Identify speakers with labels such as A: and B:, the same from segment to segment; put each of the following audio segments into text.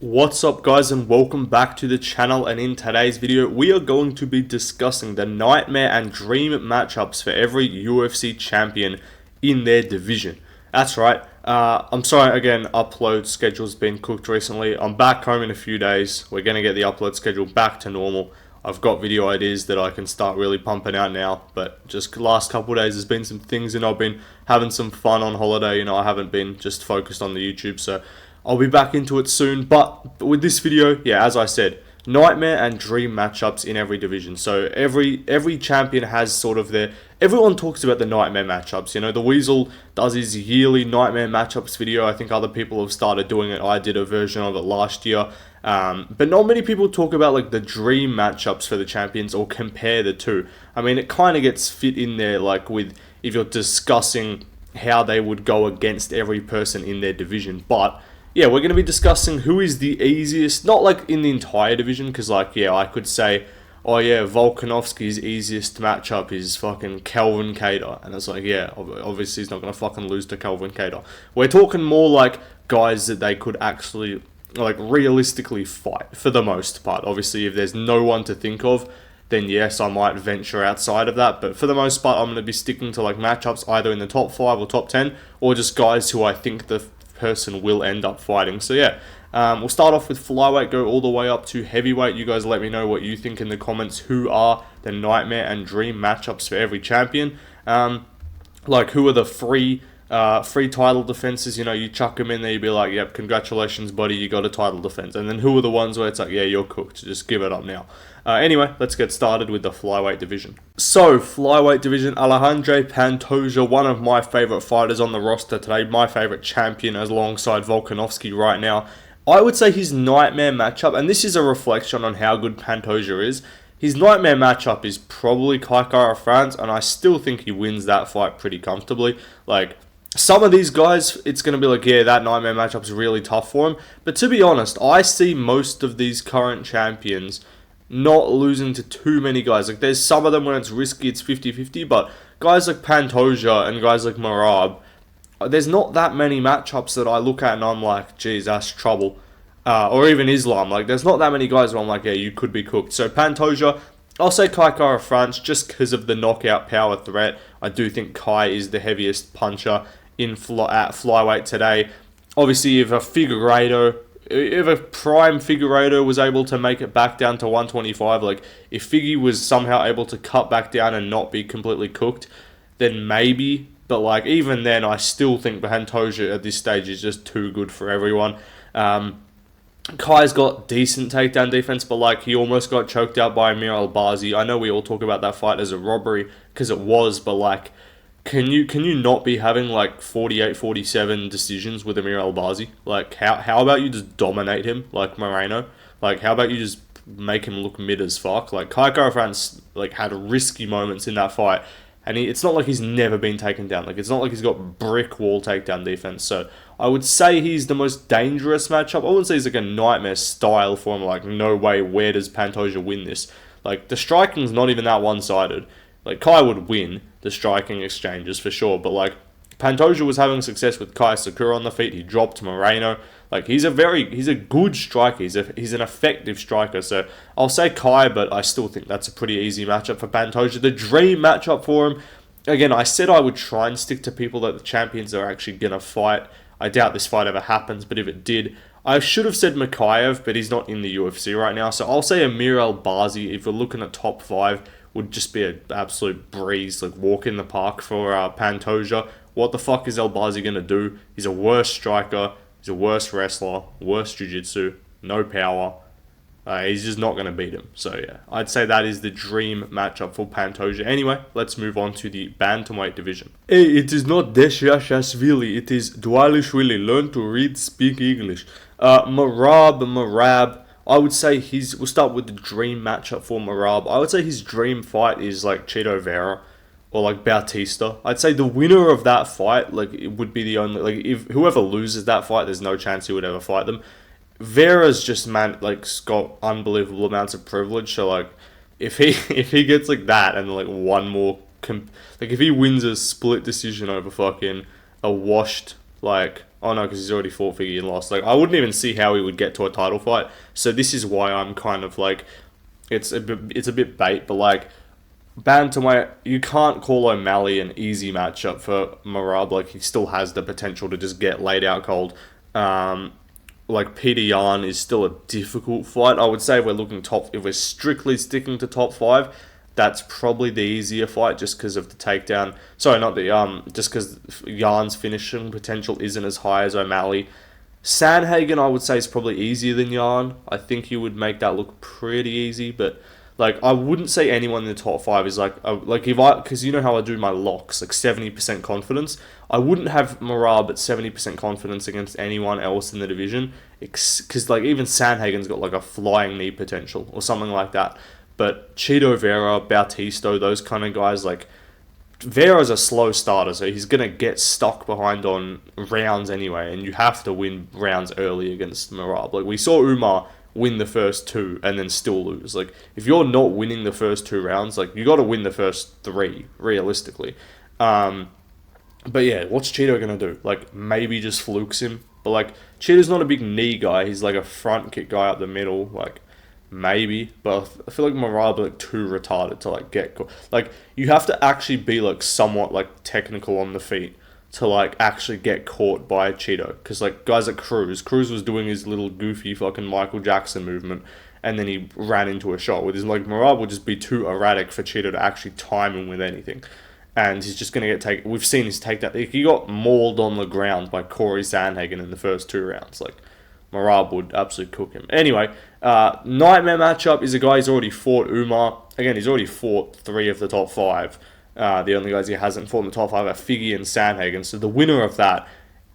A: What's up guys, and welcome back to the channel. And in today's video we are going to be discussing the nightmare and dream matchups for every UFC champion in their division. That's right, I'm sorry again, upload schedule's been cooked recently. I'm back home in a few days. We're going to get the upload schedule back to normal. I've got video ideas that I can start really pumping out now, but just the last couple of days there's been some things and I've been having some fun on holiday. I haven't been just focused on the YouTube, so I'll be back into it soon. But with this video, yeah, as I said, nightmare and dream matchups in every division. So every champion has sort of their... Everyone talks about the nightmare matchups. The Weasel does his yearly nightmare matchups video. I think other people have started doing it. I did a version of it last year. But not many people talk about like the dream matchups for the champions or compare the two. I mean, it kind of gets fit in there like with if you're discussing how they would go against every person in their division. But yeah, we're going to be discussing who is the easiest, not like in the entire division, because like, yeah, I could say, oh yeah, Volkanovski's easiest matchup is fucking Calvin Kattar. And it's like, yeah, obviously he's not going to fucking lose to Calvin Kattar. We're talking more like guys that they could actually, like, realistically fight for the most part. Obviously, if there's no one to think of, then yes, I might venture outside of that. But for the most part, I'm going to be sticking to like matchups either in the top 5 or top 10, or just guys who I think the person will end up fighting. So yeah, we'll start off with flyweight, go all the way up to heavyweight. You guys let me know what you think in the comments. Who are the nightmare and dream matchups for every champion? Like, who are the free title defenses? You chuck them in there, you'd be like, yep, congratulations buddy, you got a title defense. And then who are the ones where it's like, yeah, you're cooked, just give it up now. Anyway, let's get started with the flyweight division. So, flyweight division, Alejandro Pantoja, one of my favorite fighters on the roster today, my favorite champion alongside Volkanovski right now. I would say his nightmare matchup, and this is a reflection on how good Pantoja is, his nightmare matchup is probably Kai Kara-France, and I still think he wins that fight pretty comfortably. Like, some of these guys, it's going to be like, yeah, that nightmare matchup's really tough for him. But to be honest, I see most of these current champions not losing to too many guys. Like, there's some of them when it's risky, it's 50-50, but guys like Pantoja and guys like Merab, there's not that many matchups that I look at and I'm like, geez, that's trouble. Or even Islam, like, there's not that many guys where I'm like, yeah, you could be cooked. So Pantoja, I'll say Kai Kara-France just because of the knockout power threat. I do think Kai is the heaviest puncher at flyweight today. Obviously, if a prime Figueiredo was able to make it back down to 125, like if Figgy was somehow able to cut back down and not be completely cooked, then maybe. But like even then, I still think Pantoja at this stage is just too good for everyone. Kai's got decent takedown defense, but like he almost got choked out by Amir Albazi. I know we all talk about that fight as a robbery because it was, but like, can you not be having like 48-47 decisions with Amir Albazi? Like how about you just dominate him like Moreno? Like how about you just make him look mid as fuck? Like Kai Kara-France like had risky moments in that fight, and it's not like he's never been taken down. Like it's not like he's got brick wall takedown defense. So I would say he's the most dangerous matchup. I wouldn't say he's like a nightmare style for him. Like no way, where does Pantoja win this? Like the striking's not even that one-sided. Like Kai would win the striking exchanges for sure, but like Pantoja was having success with Kai Sakura on the feet. He dropped Moreno. Like he's a good striker. He's an effective striker. So I'll say Kai, but I still think that's a pretty easy matchup for Pantoja. The dream matchup for him, again, I said I would try and stick to people that the champions are actually gonna fight. I doubt this fight ever happens, but if it did, I should have said Makayev, but he's not in the UFC right now. So I'll say Amir Albazi, if we're looking at top 5, would just be an absolute breeze, like walk in the park for Pantoja. What the fuck is Albazi going to do? He's a worse striker, he's a worse wrestler, worse jiu-jitsu, no power. He's just not going to beat him. So yeah, I'd say that is the dream matchup for Pantoja. Anyway, let's move on to the Bantamweight Division. Hey, it is not Deshashashvili, it is Dwalishvili. Learn to read, speak English. Merab. I would say we'll start with the dream matchup for Merab. I would say his dream fight is like Chito Vera or like Bautista. I'd say the winner of that fight, like, it would be the only, like, if whoever loses that fight, there's no chance he would ever fight them. Vera's just, man, like, got unbelievable amounts of privilege. So like, if he gets like that and like one more, like if he wins a split decision over fucking a washed like Oh no, because he's already fought Figgy and lost. Like, I wouldn't even see how he would get to a title fight. So this is why I'm kind of like, it's a bit bait, but like, Bantamweight, you can't call O'Malley an easy matchup for Merab. Like, he still has the potential to just get laid out cold. Like, Peter Yan is still a difficult fight. I would say if we're strictly sticking to top 5, that's probably the easier fight just because of the takedown. Sorry, not the, just because Yan's finishing potential isn't as high as O'Malley. Sandhagen, I would say, is probably easier than Yan. I think you would make that look pretty easy, but like, I wouldn't say anyone in the top 5 is because you know how I do my locks, like 70% confidence. I wouldn't have Merab at 70% confidence against anyone else in the division, because like even Sandhagen's got like a flying knee potential or something like that. But Cheeto Vera, Bautisto, those kind of guys, like, Vera's a slow starter, so he's going to get stuck behind on rounds anyway, and you have to win rounds early against Merab. Like, we saw Umar win the first 2 and then still lose. Like, if you're not winning the first 2 rounds, like, you got to win the first 3 realistically. But yeah, what's Cheeto gonna do? Like, maybe just flukes him, but like, Cheeto's not a big knee guy. He's like a front kick guy up the middle. Like, maybe, but I feel like Merab like too retarded to like get like, you have to actually be like somewhat like technical on the feet to like actually get caught by Cheeto, because like guys like Cruz was doing his little goofy fucking Michael Jackson movement, and then he ran into a shot with his, like, Merab would just be too erratic for Cheeto to actually time him with anything, and he's just gonna get we've seen his takedown. He got mauled on the ground by Corey Sandhagen in the first 2 rounds. Like, Merab would absolutely cook him. Anyway, nightmare matchup is a guy who's already fought Umar. Again, he's already fought 3 of the top 5. The only guys he hasn't fought in the top 5 are Figgy and Sandhagen. So the winner of that,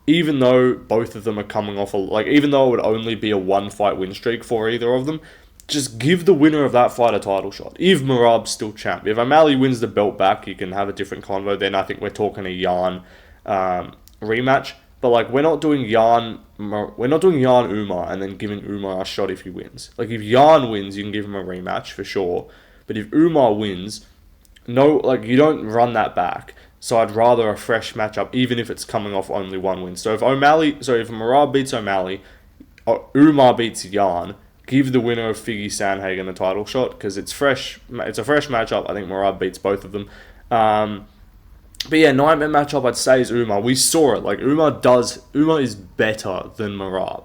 A: even though both of them are coming off even though it would only be a 1-fight win streak for either of them, just give the winner of that fight a title shot. If Merab's still champ. If O'Malley wins the belt back, you can have a different convo. Then I think we're talking a Yan rematch. But like, we're not doing Yan Umar and then giving Umar a shot if he wins. Like, if Yan wins, you can give him a rematch for sure. But if Umar wins, no, like, you don't run that back. So I'd rather a fresh matchup, even if it's coming off only 1 win. So if Merab beats O'Malley, Umar beats Yan, give the winner of Figgy Sandhagen a title shot, because it's fresh. It's a fresh matchup. I think Merab beats both of them. But yeah, nightmare matchup I'd say is Umar. We saw it. Like, Umar is better than Merab.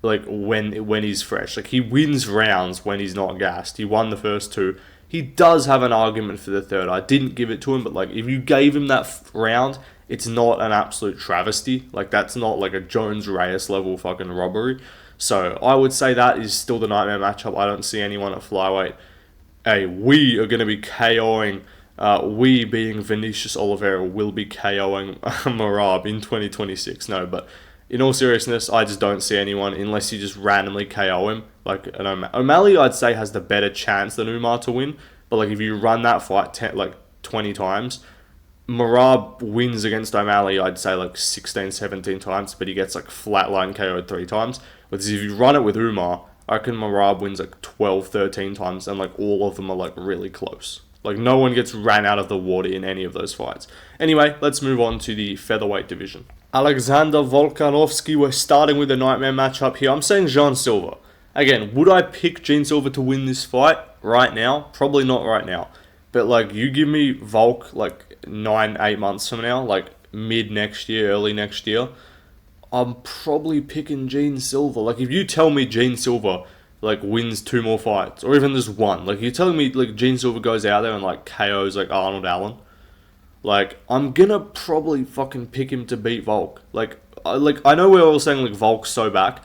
A: Like, when he's fresh. Like, he wins rounds when he's not gassed. He won the first 2. He does have an argument for the 3rd. I didn't give it to him, but like, if you gave him that round, it's not an absolute travesty. Like, that's not like a Jones-Reyes level fucking robbery. So I would say that is still the nightmare matchup. I don't see anyone at flyweight. Hey, we are going to be KOing. We, being Vinicius Oliveira, will be KOing Merab in 2026. No, but in all seriousness, I just don't see anyone unless you just randomly KO him. Like, O'Malley, I'd say, has the better chance than Umar to win. But like, if you run that fight 20 times, Merab wins against O'Malley, I'd say like 16, 17 times, but he gets like flatline KO'd 3 times. But if you run it with Umar, I reckon Merab wins like 12, 13 times, and like all of them are like really close. Like, no one gets ran out of the water in any of those fights. Anyway, let's move on to the Featherweight Division. Alexander Volkanovski, we're starting with a nightmare matchup here. I'm saying Jean Silva. Again, would I pick Jean Silva to win this fight right now? Probably not right now. But like, you give me Volk like 9-8 months from now, like mid next year, early next year, I'm probably picking Jean Silva. Like, if you tell me Jean Silva like wins 2 more fights, or even just 1, like, you're telling me like Jean Silva goes out there and like KOs like Arnold Allen, like, I'm gonna probably fucking pick him to beat Volk. Like I know we're all saying like Volk's so back.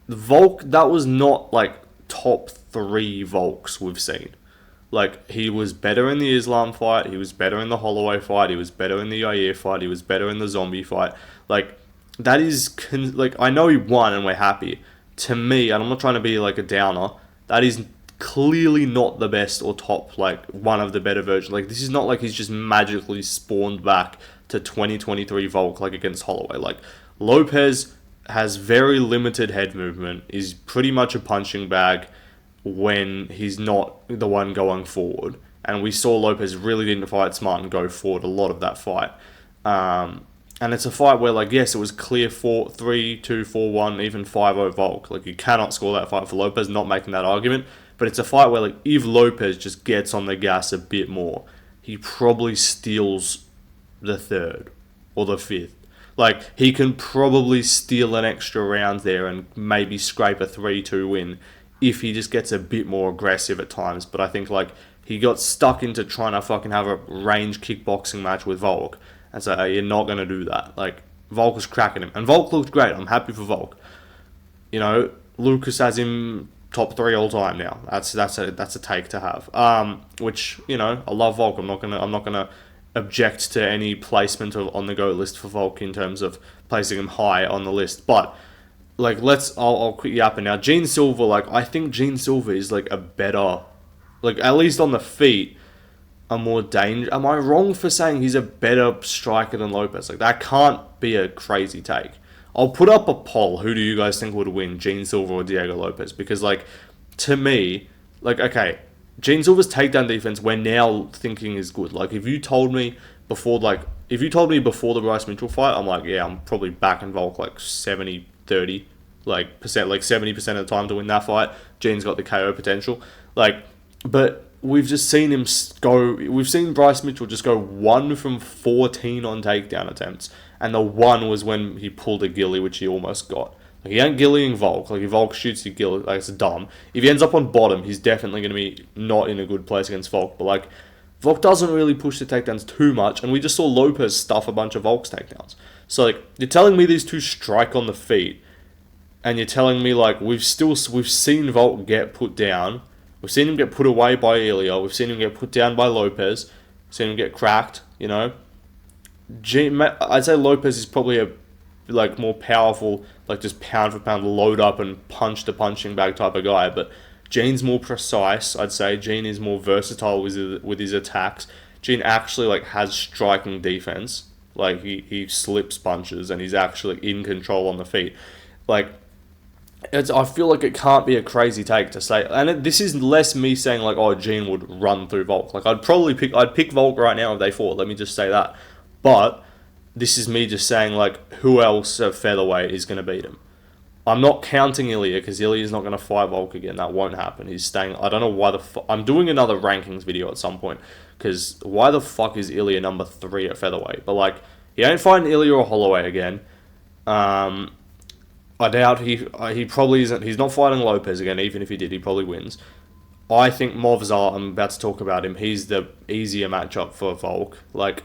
A: Volk, that was not like top 3 Volks we've seen. Like, he was better in the Islam fight, he was better in the Holloway fight, he was better in the Yair fight, he was better in the Zombie fight. Like, that is like, I know he won and we're happy. To me, and I'm not trying to be like a downer, that is clearly not the best or top, like, one of the better versions. Like, this is not like he's just magically spawned back to 2023 Volk, like, against Holloway. Like, Lopez has very limited head movement, is pretty much a punching bag when he's not the one going forward. And we saw Lopez really didn't fight smart and go forward a lot of that fight. And it's a fight where, like, yes, it was clear 3-2, 4-1, even 5-0 Volk. Like, you cannot score that fight for Lopez, not making that argument. But it's a fight where, like, if Lopez just gets on the gas a bit more, he probably steals the third or the fifth. Like, he can probably steal an extra round there and maybe scrape a 3-2 win if he just gets a bit more aggressive at times. But I think, like, he got stuck into trying to fucking have a range kickboxing match with Volk. And so you're not going to do that. Like, Volk was cracking him. And Volk looked great. I'm happy for Volk. You know, Lucas has him top 3 all time now. That's a take to have. Which, you know, I love Volk. I'm not gonna object to any placement on the GOAT list for Volk in terms of placing him high on the list. But, like, I'll quit yapping now. Gene Silva, like, I think Gene Silva is, like, a better, like, at least on the feet, a more danger. Am I wrong for saying he's a better striker than Lopez? Like, that can't be a crazy take. I'll put up a poll. Who do you guys think would win, Gene Silva or Diego Lopez? Because, like, to me, like, okay, Gene Silva's takedown defense, we're now thinking is good. Like, if you told me before the Bryce Mitchell fight, I'm like, yeah, I'm probably backing Volk like 70-30, like, percent, like 70% of the time to win that fight. Gene's got the KO potential. Like, but we've just seen him go. We've seen Bryce Mitchell just go 1 from 14 on takedown attempts, and the one was when he pulled a ghillie, which he almost got. Like, he ain't ghillieing Volk. Like, if Volk shoots you ghillie, like, it's dumb. If he ends up on bottom, he's definitely going to be not in a good place against Volk. But, like, Volk doesn't really push the takedowns too much, and we just saw Lopez stuff a bunch of Volk's takedowns. So, like, you're telling me these two strike on the feet, and you're telling me, like, we've seen Volk get put down. We've seen him get put away by Ilya. We've seen him get put down by Lopez. We've seen him get cracked, you know. I'd say Lopez is probably a, like, more powerful, like, just pound for pound, load up and punch the punching bag type of guy. But Gene's more precise, I'd say. Gene is more versatile with his attacks. Gene actually, like, has striking defense. Like, he slips punches and he's actually in control on the feet. Like, I feel like it can't be a crazy take to say, and this is less me saying, like, oh, Gene would run through Volk. Like, I'd pick Volk right now if they fought. Let me just say that. But this is me just saying, like, who else at featherweight is going to beat him? I'm not counting Ilya, because Ilya's not going to fight Volk again. That won't happen. He's staying. I don't know why I'm doing another rankings video at some point, because why the fuck is Ilya number 3 at featherweight? But, like, he ain't fighting Ilya or Holloway again. I doubt he probably isn't. He's not fighting Lopez again. Even if he did, he probably wins. I think Movzar, I'm about to talk about him, he's the easier matchup for Volk. Like,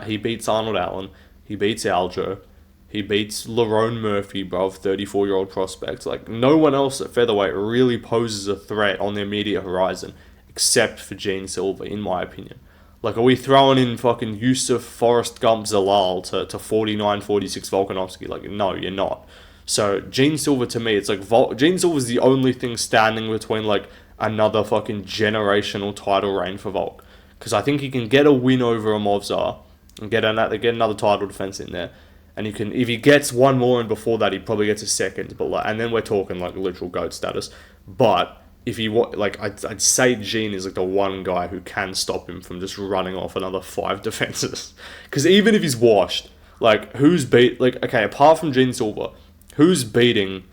A: he beats Arnold Allen. He beats Aljo. He beats Lerone Murphy, bro, 34-year-old prospect. Like, no one else at featherweight really poses a threat on the immediate horizon, except for Gene Silva, in my opinion. Like, are we throwing in fucking Yusuf, Forrest Gump, Zalal to 49-46 Volkanovski? Like, no, you're not. So, Gene Silva, to me, it's like, Gene Silva's the only thing standing between, like, another fucking generational title reign for Volk. Because I think he can get a win over a Movzar and get another title defense in there. And he can, if he gets one more and before that, he probably gets a second. But, like, and then we're talking, like, literal GOAT status. But if he, like, I'd say Gene is, like, the one guy who can stop him from just running off another 5 defenses. Because even if he's washed, like, okay, apart from Gene Silva, who's beating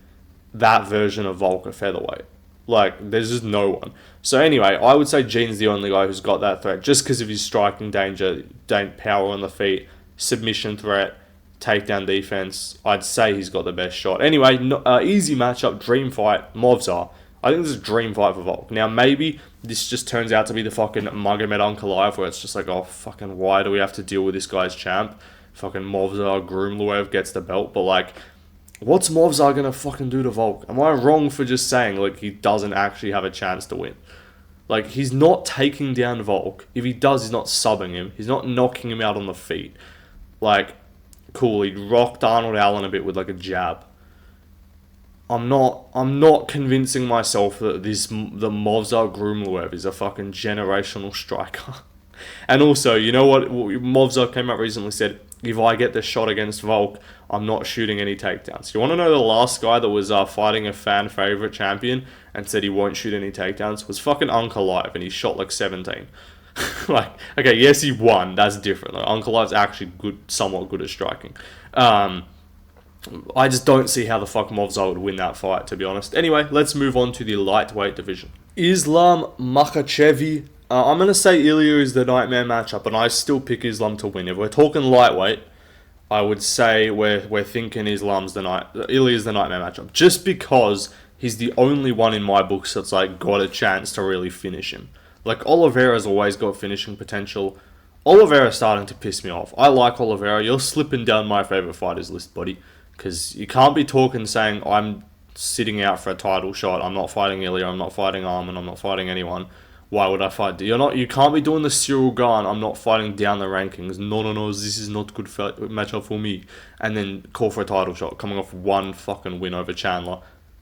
A: that version of Volk at featherweight? Like, there's just no one. So anyway, I would say Gene's the only guy who's got that threat, just because of his striking danger, power on the feet, submission threat, takedown defense. I'd say he's got the best shot. Anyway, easy matchup, dream fight, Movzar. I think this is a dream fight for Volk. Now, maybe this just turns out to be the fucking Magomed Ankalaev, where it's just like, oh, fucking, why do we have to deal with this guy's champ? Fucking Movzar Grumluev gets the belt, but, like, what's Movzar gonna fucking do to Volk? Am I wrong for just saying, like, he doesn't actually have a chance to win? Like, he's not taking down Volk. If he does, he's not subbing him. He's not knocking him out on the feet. Like, cool, he rocked Arnold Allen a bit with, like, a jab. I'm not convincing myself that the Movzar Grumluev is a fucking generational striker. And also, you know what? Movzar came out recently, said, if I get the shot against Volk, I'm not shooting any takedowns. You want to know the last guy that was fighting a fan favorite champion and said he won't shoot any takedowns? Was fucking Ankalaev, and he shot like 17. Like, okay, yes, he won. That's different. Like, Ankalaev's actually good, somewhat good at striking. I just don't see how the fuck Movzar would win that fight, to be honest. Anyway, let's move on to the lightweight division. Islam Makhachev. I'm going to say Ilya is the nightmare matchup, and I still pick Islam to win. If we're talking lightweight, I would say we're thinking Ilya's the nightmare matchup, just because he's the only one in my books that's like got a chance to really finish him. Like, Oliveira's always got finishing potential. Oliveira's starting to piss me off. I like Oliveira. You're slipping down my favourite fighters list, buddy. Because you can't be talking saying, I'm sitting out for a title shot. I'm not fighting Ilya. I'm not fighting Arman. I'm not fighting anyone. Why would I fight? You can't be doing the Cyril Gane. I'm not fighting down the rankings. No. This is not good matchup for me. And then call for a title shot, coming off one fucking win over Chandler,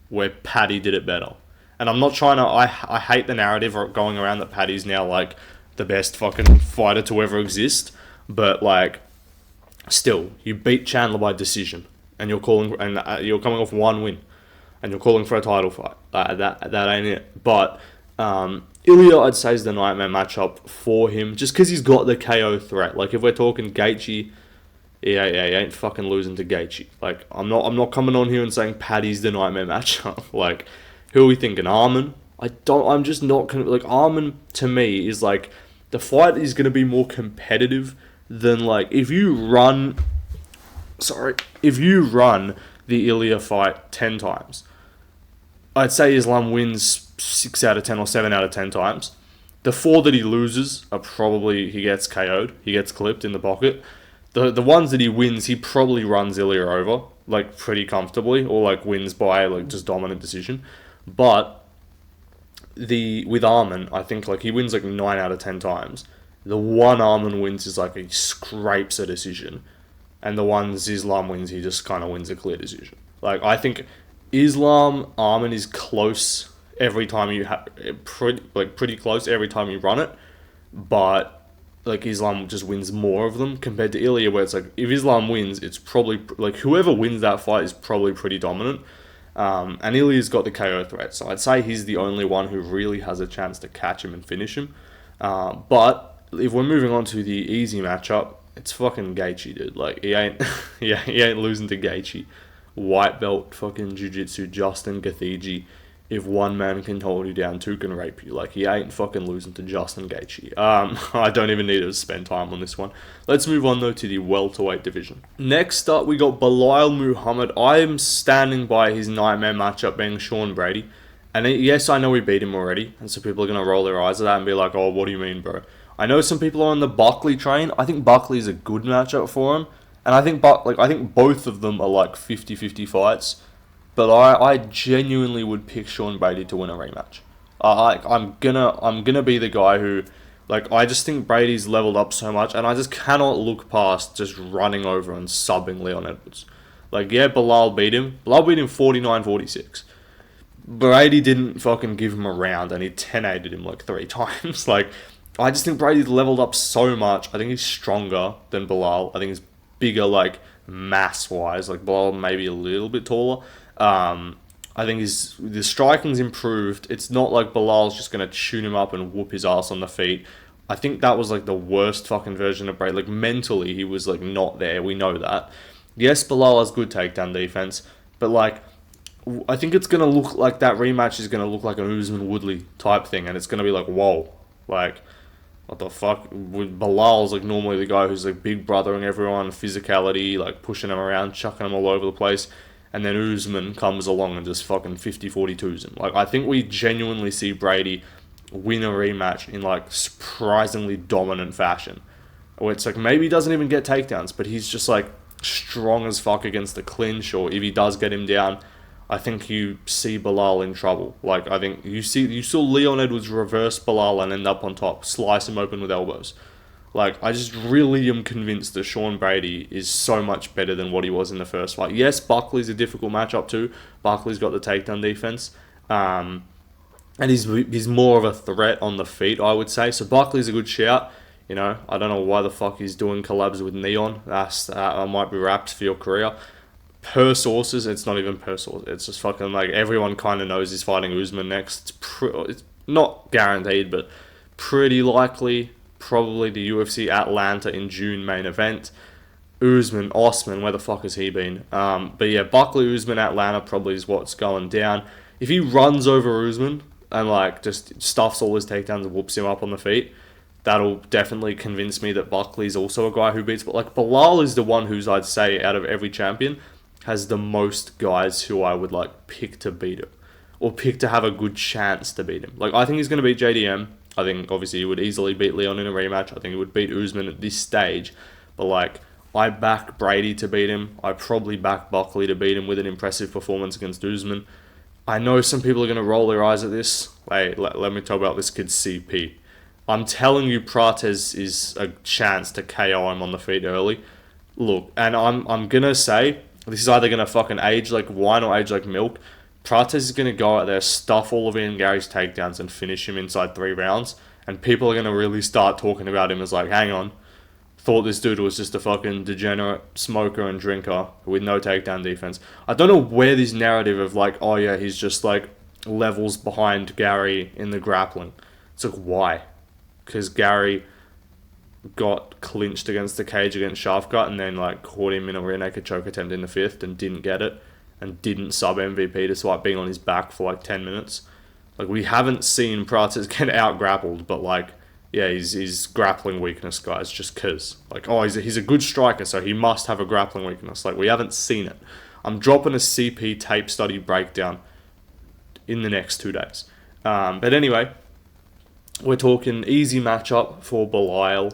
A: where Paddy did it better. And I'm not trying to. I hate the narrative going around that Paddy's now like the best fucking fighter to ever exist. But like, still, you beat Chandler by decision, and you're coming off one win, and you're calling for a title fight. That ain't it. But Ilya, I'd say, is the nightmare matchup for him, just because he's got the KO threat. Like, if we're talking Gaethje, he ain't fucking losing to Gaethje. Like, I'm not coming on here and saying Paddy's the nightmare matchup. Like, who are we thinking? Arman? I'm just not gonna, like, Arman to me is like, the fight is gonna be more competitive than, like, if you run the Ilya fight 10 times, I'd say Islam wins 6 out of 10 or 7 out of 10 times. The 4 that he loses are probably he gets KO'd, he gets clipped in the pocket. The ones that he wins, he probably runs Ilya over, like, pretty comfortably, or like wins by like just dominant decision. But with Arman, I think like he wins like 9 out of 10 times. The one Arman wins is like he scrapes a decision, and the ones Islam wins, he just kind of wins a clear decision. Like, I think Islam Arman is close every time you pretty close every time you run it, but like Islam just wins more of them compared to Ilya, where it's like if Islam wins, it's probably like whoever wins that fight is probably pretty dominant. And Ilya's got the KO threat, so I'd say he's the only one who really has a chance to catch him and finish him. But if we're moving on to the easy matchup, it's fucking Gaethje, dude. Like, he ain't losing to Gaethje. White belt fucking jiu-jitsu Justin Gaethje. If one man can hold you down, two can rape you. Like, he ain't fucking losing to Justin Gaethje. I don't even need to spend time on this one. Let's move on, though, to the welterweight division. Next up, we got Belal Muhammad. I'm standing by his nightmare matchup being Sean Brady. And yes, I know we beat him already, and so people are going to roll their eyes at that and be like, oh, what do you mean, bro? I know some people are on the Buckley train. I think Buckley's a good matchup for him. And I think both of them are like 50-50 fights. But I genuinely would pick Sean Brady to win a rematch. I'm gonna be the guy who, like, I just think Brady's leveled up so much, and I just cannot look past just running over and subbing Leon Edwards. Like, yeah, Belal beat him. Belal beat him 49-46. Brady didn't fucking give him a round, and he 10-8'd him like 3 times. Like, I just think Brady's leveled up so much. I think he's stronger than Belal. I think he's bigger, like, mass-wise. Like, Belal maybe a little bit taller. I think the striking's improved. It's not like Bilal's just going to tune him up and whoop his ass on the feet. I think that was like the worst fucking version of Brady. Like, mentally, he was like not there. We know that. Yes, Belal has good takedown defense, but like, I think it's going to look like that rematch is going to look like an Usman Woodley type thing, and it's going to be like, whoa, like, what the fuck? Bilal's like normally the guy who's like big brothering everyone, physicality, like pushing him around, chucking him all over the place. And then Usman comes along and just fucking 50-42s him. Like, I think we genuinely see Brady win a rematch in, like, surprisingly dominant fashion. Where it's like, maybe he doesn't even get takedowns, but he's just, like, strong as fuck against the clinch. Or if he does get him down, I think you see Belal in trouble. Like, I think you saw Leon Edwards reverse Belal and end up on top, slice him open with elbows. Like, I just really am convinced that Sean Brady is so much better than what he was in the first fight. Yes, Buckley's a difficult matchup too. Buckley's got the takedown defense. And he's more of a threat on the feet, I would say. So Buckley's a good shout. You know, I don't know why the fuck he's doing collabs with Neon. I might be wrapped for your career. Per sources, it's not even per source. It's just fucking like everyone kind of knows he's fighting Usman next. It's not guaranteed, but pretty likely. probably the UFC Atlanta in June main event. Usman, Osman, where the fuck has he been? But yeah, Buckley, Usman, Atlanta probably is what's going down. If he runs over Usman and like just stuffs all his takedowns and whoops him up on the feet, that'll definitely convince me that Buckley's also a guy who beats. But like Bilal is the one who's, I'd say, out of every champion, has the most guys who I would like pick to beat him, or pick to have a good chance to beat him. Like I think he's going to beat JDM. I think obviously he would easily beat Leon in a rematch. I think he would beat Usman at this stage. But like, I back Brady to beat him. I probably back Buckley to beat him with an impressive performance against Usman. I know some people are going to roll their eyes at this. Wait, let me talk about this kid's CP. I'm telling you, Prates is a chance to KO him on the feet early. Look, and I'm going to say, this is either going to fucking age like wine or age like milk. Prates is going to go out there, stuff all of Ian Gary's takedowns and finish him inside 3 rounds. And people are going to really start talking about him as like, hang on, thought this dude was just a fucking degenerate smoker and drinker with no takedown defense. I don't know where this narrative of like, oh yeah, he's just like levels behind Gary in the grappling. It's like, why? Because Gary got clinched against the cage against Shafkat and then like caught him in a rear naked choke attempt in the 5th and didn't get it and didn't sub MVP despite being on his back for like 10 minutes. Like, we haven't seen Prates get out grappled, but like, yeah, he's grappling weakness, guys, just cause like, oh, he's a good striker, so he must have a grappling weakness. Like, we haven't seen it. I'm dropping a CP tape study breakdown in the next 2 days. But anyway, we're talking easy matchup for Belial.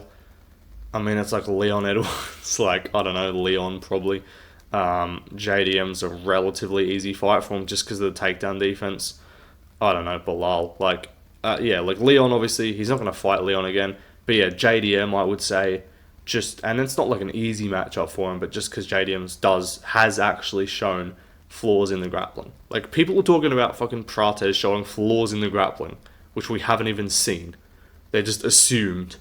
A: I mean, it's like Leon Edwards, like, I don't know, Leon probably. JDM's a relatively easy fight for him just because of the takedown defense. I don't know, Belal. Like, yeah, like Leon, obviously, he's not going to fight Leon again. But yeah, JDM, I would say, and it's not like an easy matchup for him, but just because JDM has actually shown flaws in the grappling. Like, people are talking about fucking Prates showing flaws in the grappling, which we haven't even seen. They're just assumed,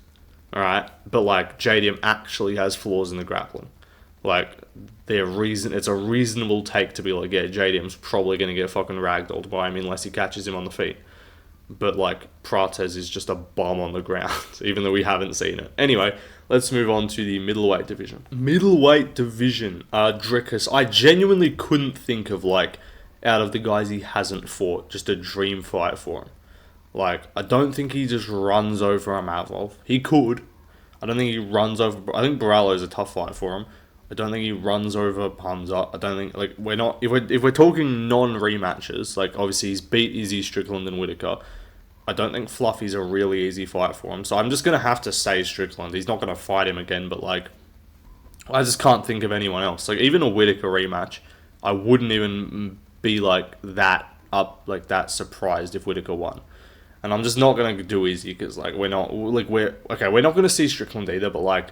A: alright? But like, JDM actually has flaws in the grappling. Like, it's a reasonable take to be like, yeah, JDM's probably going to get fucking ragdolled by him unless he catches him on the feet. But like, Prates is just a bum on the ground, even though we haven't seen it. Anyway, let's move on to the Middleweight Division. Middleweight Division, Dricus. I genuinely couldn't think of, like, out of the guys he hasn't fought, just a dream fight for him. Like, I don't think he just runs over Amavov. He could. I don't think he runs over... I think Borrello is a tough fight for him. I don't think he runs over Hamza. I don't think, like, we're not... If we're talking non-rematches, like, obviously he's beat Izzy, Strickland, and Whittaker. I don't think Fluffy's a really easy fight for him. So I'm just going to have to say Strickland. He's not going to fight him again, but, like, I just can't think of anyone else. Like, even a Whittaker rematch, I wouldn't even be, like, that surprised if Whittaker won. And I'm just not going to do Izzy, because, like, we're not going to see Strickland either, but, like,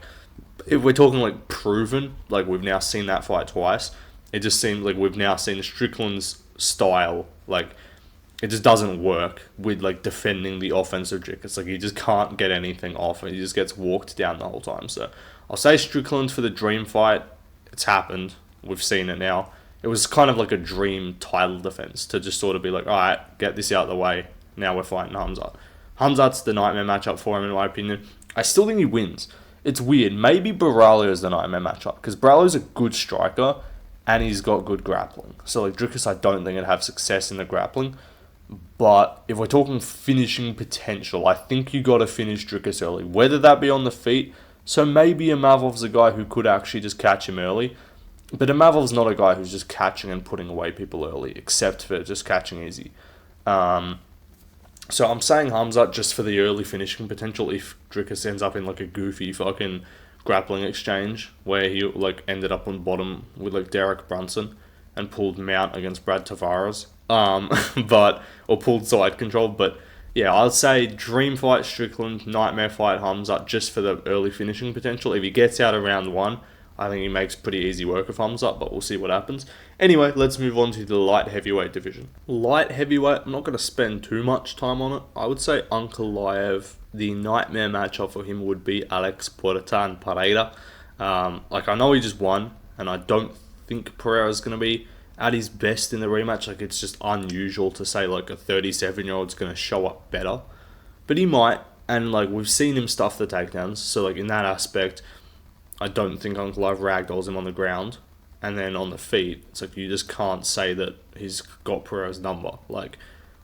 A: if we're talking, like, proven, like, we've now seen that fight twice, it just seems like we've now seen Strickland's style, like, it just doesn't work with, like, defending the offensive trick. It's like he just can't get anything off, and he just gets walked down the whole time. So I'll say Strickland for the dream fight. It's happened. We've seen it now. It was kind of like a dream title defense to just sort of be like, all right, get this out of the way. Now we're fighting Hamzat. Hamzat's the nightmare matchup for him, in my opinion. I still think he wins. It's weird. Maybe Borrello is the nightmare matchup, because Borrello's a good striker, and he's got good grappling. So, like, Dricus, I don't think it'd have success in the grappling. But if we're talking finishing potential, I think you got to finish Dricus early, whether that be on the feet. So maybe Amavov's a guy who could actually just catch him early. But Amavov's not a guy who's just catching and putting away people early, except for just catching easy. So I'm saying Hamzat just for the early finishing potential if Dricus ends up in, like, a goofy fucking grappling exchange where he, like, ended up on bottom with, like, Derek Brunson and pulled mount against Brad Tavares. Or pulled side control. But yeah, I'll say dream fight Strickland, nightmare fight Hamzat just for the early finishing potential. If he gets out of round 1, I think he makes pretty easy work of Hamzat, but we'll see what happens. Anyway, let's move on to the light heavyweight division. Light heavyweight, I'm not going to spend too much time on it. I would say Ankalaev, the nightmare matchup for him would be Alex Puerta and Pereira. Like, I know he just won, and I don't think Pereira's going to be at his best in the rematch. Like, it's just unusual to say, like, a 37-year-old's going to show up better. But he might. And, like, we've seen him stuff the takedowns. So, like, in that aspect, I don't think Ankalaev ragdolls him on the ground. And then on the feet, it's like you just can't say that he's got Pereira's number. Like,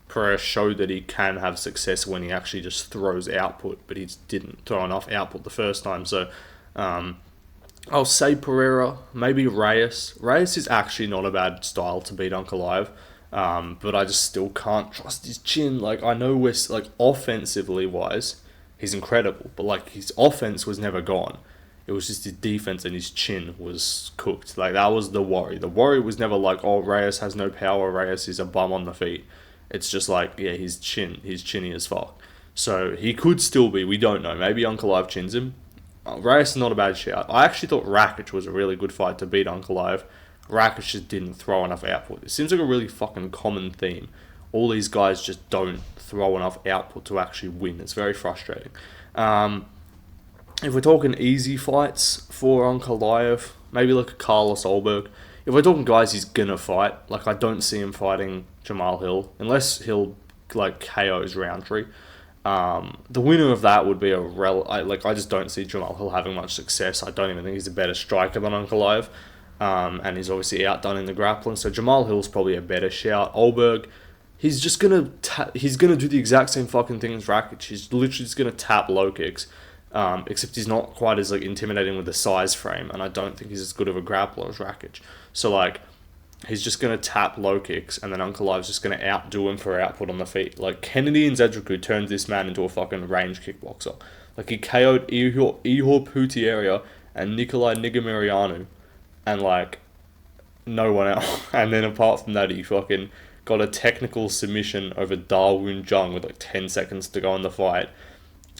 A: Pereira showed that he can have success when he actually just throws output, but he didn't throw enough output the first time. So, I'll say Pereira, maybe Reyes. Reyes is actually not a bad style to beat Ankalaev, but I just still can't trust his chin. Like, I know we're, like, offensively wise, he's incredible, but, like, his offense was never gone. It was just his defense and his chin was cooked. Like, that was the worry. The worry was never like, oh, Reyes has no power, Reyes is a bum on the feet. It's just like, yeah, he's chinny as fuck. So he could still be, we don't know. Maybe Ankalaev chins him. Reyes is not a bad shout. I actually thought Rakic was a really good fight to beat Ankalaev. Rakic just didn't throw enough output. It seems like a really fucking common theme. All these guys just don't throw enough output to actually win. It's very frustrating. If we're talking easy fights for Ankalaev, maybe like a Carlos Olberg. If we're talking guys he's gonna fight, like, I don't see him fighting Jamal Hill unless Hill, like, KOs Roundtree. The winner of that would be I just don't see Jamal Hill having much success. I don't even think he's a better striker than Ankalaev, and he's obviously outdone in the grappling. So Jamal Hill's probably a better shout. Olberg, he's just gonna he's gonna do the exact same fucking thing as Rakic. He's literally just gonna tap low kicks. Except he's not quite as, like, intimidating with the size frame, and I don't think he's as good of a grappler as Rakic. So, like, he's just going to tap low kicks, and then Ankalaev's just going to outdo him for output on the feet. Like, Kennedy and Zedriku turned this man into a fucking range kickboxer. Like, he KO'd Ihor Putieria and Nikolai Nigimirianu, and, like, no one else. And then apart from that, he fucking got a technical submission over Darwoon Jung with, like, 10 seconds to go in the fight.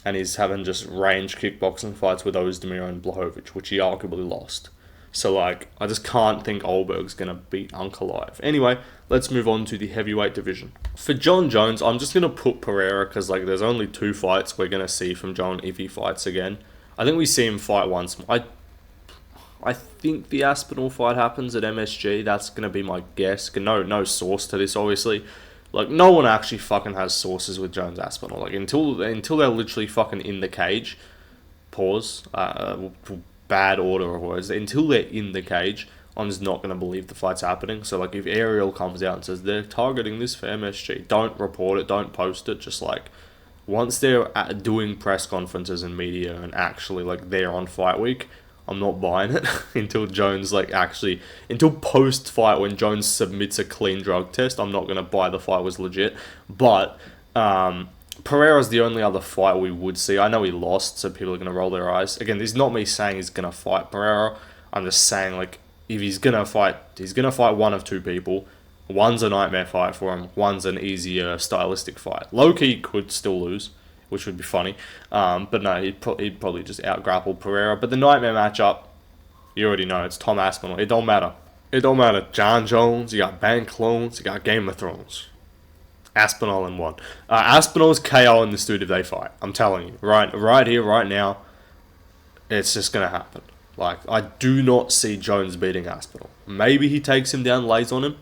A: And he's having just range kickboxing fights with Ozdemir and Blachowicz, which he arguably lost. So, like, I just can't think Olberg's going to beat Ankalaev. Anyway, let's move on to the heavyweight division. For John Jones, I'm just going to put Pereira because, like, there's only 2 fights we're going to see from John if he fights again. I think we see him fight once more. I think the Aspinall fight happens at MSG. That's going to be my guess. No source to this, obviously. Like, no one actually fucking has sources with Jones Aspinall. Like, until they're literally fucking in the cage, pause, bad order of words, until they're in the cage, I'm just not going to believe the fight's happening. So, like, if Ariel comes out and says they're targeting this for MSG, don't report it, don't post it. Just, like, once they're doing press conferences and media and actually, like, they're on fight week, I'm not buying it until Jones, like, actually, until post-fight when Jones submits a clean drug test, I'm not going to buy the fight was legit. But Pereira's the only other fight we would see. I know he lost, so people are going to roll their eyes. Again, this is not me saying he's going to fight Pereira. I'm just saying, like, if he's going to fight one of 2 people. One's a nightmare fight for him. One's an easier stylistic fight. Low-key could still lose, which would be funny. But no, he'd probably just out-grapple Pereira. But the nightmare matchup, you already know, it's Tom Aspinall. It don't matter. It don't matter. John Jones, you got Bang Clones, you got Game of Thrones. Aspinall in 1. Aspinall's KO in this dude if they fight. I'm telling you. Right here, right now, it's just going to happen. Like, I do not see Jones beating Aspinall. Maybe he takes him down, lays on him.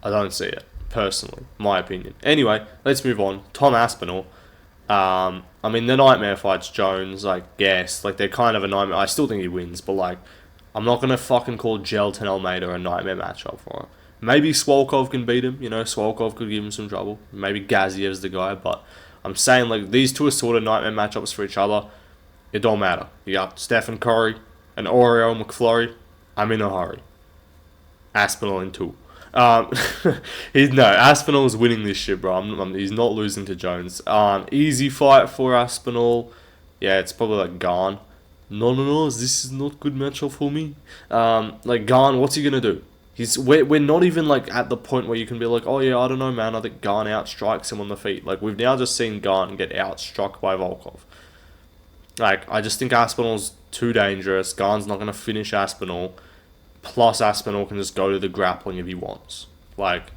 A: I don't see it, personally. My opinion. Anyway, let's move on. Tom Aspinall. I mean, the nightmare fights Jones, I guess. Like, they're kind of a nightmare. I still think he wins, but, like, I'm not going to fucking call Gelton Almeida a nightmare matchup for him. Maybe Swolkov can beat him. You know, Swolkov could give him some trouble. Maybe Gaziev's the guy, but I'm saying, like, these 2 are sort of nightmare matchups for each other. It don't matter. You got Stephen Curry and Oreo McFlurry. I'm in a hurry. Aspinall in 2. Aspinall's winning this shit, bro. He's not losing to Jones. Easy fight for Aspinall. Yeah, it's probably like Garn. No, this is not good matchup for me. Like, Garn, what's he gonna do? We're not even, like, at the point where you can be like, oh yeah, I don't know, man, I think Garn outstrikes him on the feet. Like, we've now just seen Garn get outstruck by Volkov. Like, I just think Aspinall's too dangerous. Garn's not gonna finish Aspinall. Plus, Aspinall can just go to the grappling if he wants. Like,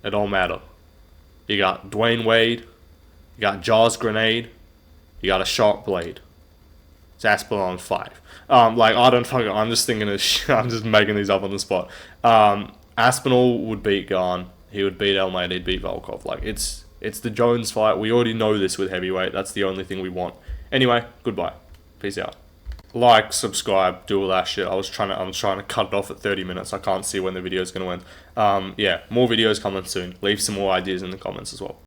A: it don't matter. You got Dwayne Wade. You got Jaws Grenade. You got a Sharp Blade. It's Aspinall on 5. Like, I don't fucking... I'm just thinking of... I'm just making these up on the spot. Aspinall would beat Garn. He would beat Almeida. He'd beat Volkov. Like, it's It's the Jones fight. We already know this with heavyweight. That's the only thing we want. Anyway, goodbye. Peace out. Like, subscribe, do all that shit. I'm trying to cut it off at 30 minutes. I can't see when the video is going to end. Yeah, more videos coming soon. Leave some more ideas in the comments as well.